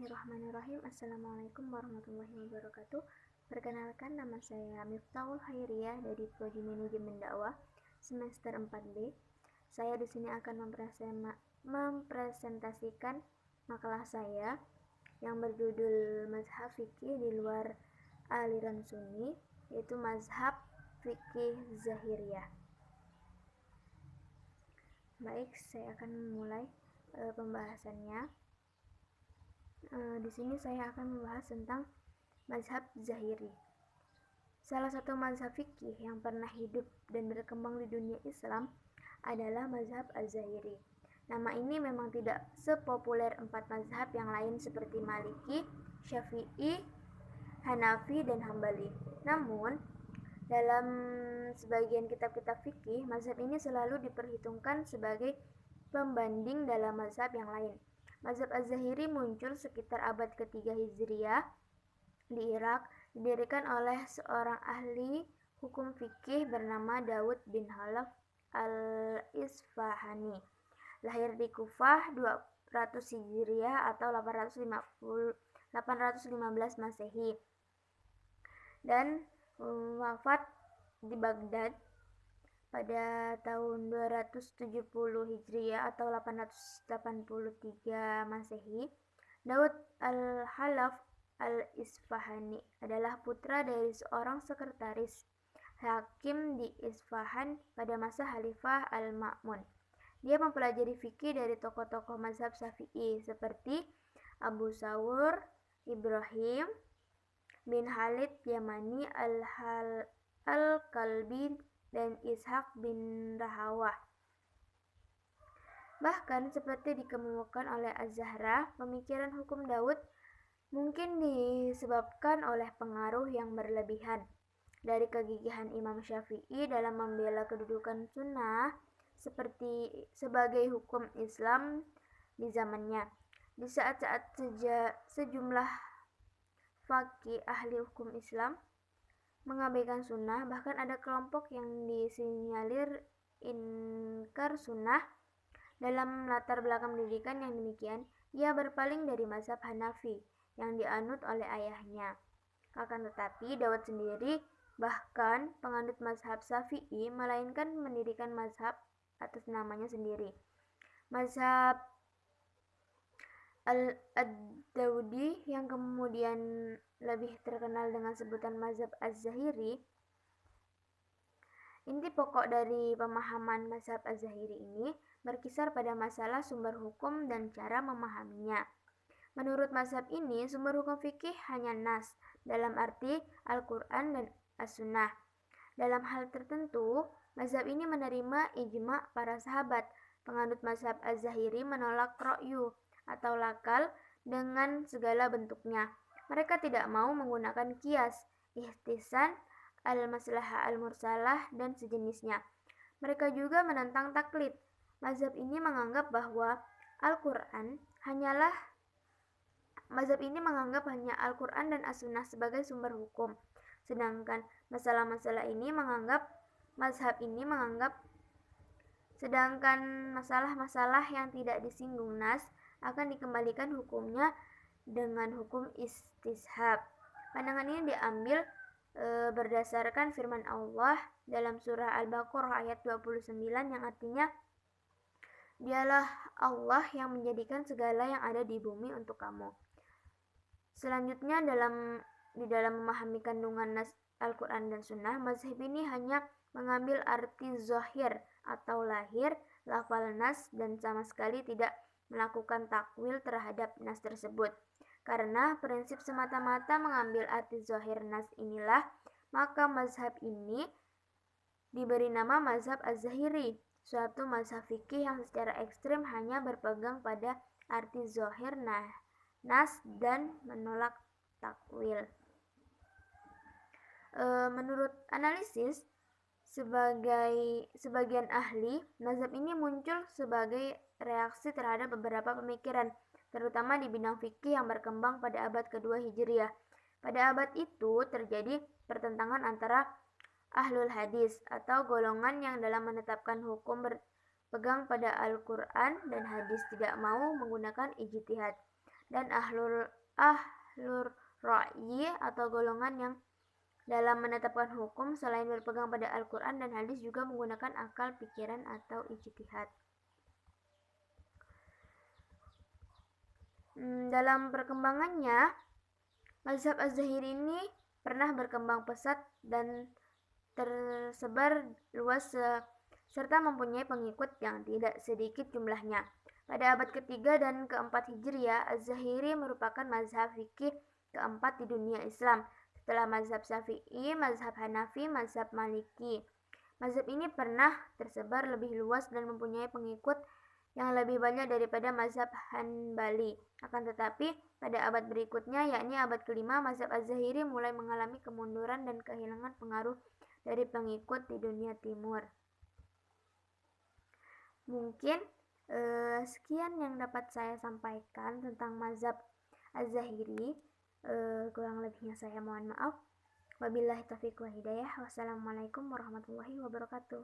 Bismillahirrahmanirrahim. Assalamualaikum warahmatullahi wabarakatuh. Perkenalkan, nama saya Miftahul Hairiyah dari Prodi Manajemen Dakwah semester 4B. Saya di sini akan mempresentasikan makalah saya yang berjudul Mazhab Fikih di luar aliran Sunni, yaitu Mazhab Fikih Zahiriyah. Baik, saya akan memulai pembahasannya. Di sini saya akan membahas tentang mazhab Zahiri. Salah satu mazhab fikih yang pernah hidup dan berkembang di dunia Islam adalah mazhab Az-Zahiri. Nama ini memang tidak sepopuler 4 mazhab yang lain seperti Maliki, Syafi'i, Hanafi, dan Hambali. Namun, dalam sebagian kitab-kitab fikih, mazhab ini selalu diperhitungkan sebagai pembanding dalam mazhab yang lain. Mazhab Az-Zahiri muncul sekitar abad ke-3 Hijriah di Irak, didirikan oleh seorang ahli hukum fikih bernama Daud bin Khalaf al-Isfahani. Lahir di Kufah 200 Hijriah atau 815 Masehi dan wafat di Baghdad pada tahun 270 Hijriah atau 883 Masehi. Daud al-Khalaf al-Isfahani adalah putra dari seorang sekretaris hakim di Isfahan pada masa Khalifah Al-Ma'mun. Dia mempelajari fikih dari tokoh-tokoh mazhab Syafi'i seperti Abu Thawr, Ibrahim bin Khalid Yamani al-Kalbi, dan Ishaq bin Rahawah. Bahkan seperti dikemukakan oleh Az-Zahra, pemikiran hukum Daud mungkin disebabkan oleh pengaruh yang berlebihan dari kegigihan Imam Syafi'i dalam membela kedudukan sunnah sebagai hukum Islam di zamannya. Di saat-saat sejumlah faqih ahli hukum Islam mengabaikan sunnah, bahkan ada kelompok yang disinyalir inkar sunnah. Dalam latar belakang pendidikan yang demikian, ia berpaling dari mazhab Hanafi yang dianut oleh ayahnya. Akan tetapi, Daud sendiri bahkan penganut mazhab Syafi'i, melainkan mendirikan mazhab atas namanya sendiri. Mazhab Ad-Daudi yang kemudian lebih terkenal dengan sebutan mazhab Az-Zahiri. Inti pokok dari pemahaman mazhab Az-Zahiri ini berkisar pada masalah sumber hukum dan cara memahaminya. Menurut mazhab ini, sumber hukum fikih hanya nas, dalam arti Al-Quran dan As-Sunnah. Dalam hal tertentu, mazhab ini menerima ijma' para sahabat. Penganut mazhab Az-Zahiri menolak ra'yu atau lakal dengan segala bentuknya. Mereka tidak mau menggunakan qiyas, ihtisan, al-maslahah al-mursalah, dan sejenisnya. Mereka juga menentang taklid. Mazhab ini menganggap hanya Al-Quran dan As-Sunnah sebagai sumber hukum. Sedangkan masalah-masalah yang tidak disinggung nas akan dikembalikan hukumnya dengan hukum istishab. Pandangan ini diambil berdasarkan firman Allah dalam surah Al-Baqarah ayat 29 yang artinya, Dialah Allah yang menjadikan segala yang ada di bumi untuk kamu. Selanjutnya di dalam memahami kandungan nas Al-Quran dan Sunnah, mazhab ini hanya mengambil arti zahir atau lahir lafal nas dan sama sekali tidak melakukan takwil terhadap nas tersebut. Karena prinsip semata-mata mengambil arti zahir nas inilah, maka mazhab ini diberi nama mazhab Az-Zahiri, suatu mazhab fikih yang secara ekstrim hanya berpegang pada arti zahir nas dan menolak takwil. Menurut analisis sebagian ahli, mazhab ini muncul sebagai reaksi terhadap beberapa pemikiran, terutama di bidang fikih yang berkembang pada abad kedua Hijriah. Pada abad itu terjadi pertentangan antara ahlul hadis atau golongan yang dalam menetapkan hukum berpegang pada Al-Quran dan hadis tidak mau menggunakan ijtihad, dan ahlur ra'yi atau golongan yang dalam menetapkan hukum selain berpegang pada Al-Quran dan hadis juga menggunakan akal, pikiran, atau ijtihad. Dalam perkembangannya, mazhab Az-Zahiri ini pernah berkembang pesat dan tersebar luas serta mempunyai pengikut yang tidak sedikit jumlahnya. Pada abad ketiga dan keempat Hijriah, Az-Zahiri merupakan mazhab fikih keempat di dunia Islam setelah mazhab Syafi'i, mazhab Hanafi, mazhab Maliki. Mazhab ini pernah tersebar lebih luas dan mempunyai pengikut yang lebih banyak daripada mazhab Hanbali. Akan tetapi, pada abad berikutnya, yakni abad kelima, mazhab Az-Zahiri mulai mengalami kemunduran dan kehilangan pengaruh dari pengikut di dunia timur. Mungkin sekian yang dapat saya sampaikan tentang mazhab Az-Zahiri. Kurang lebihnya saya mohon maaf. Wabillahi taufiq wa hidayah. Wassalamualaikum warahmatullahi wabarakatuh.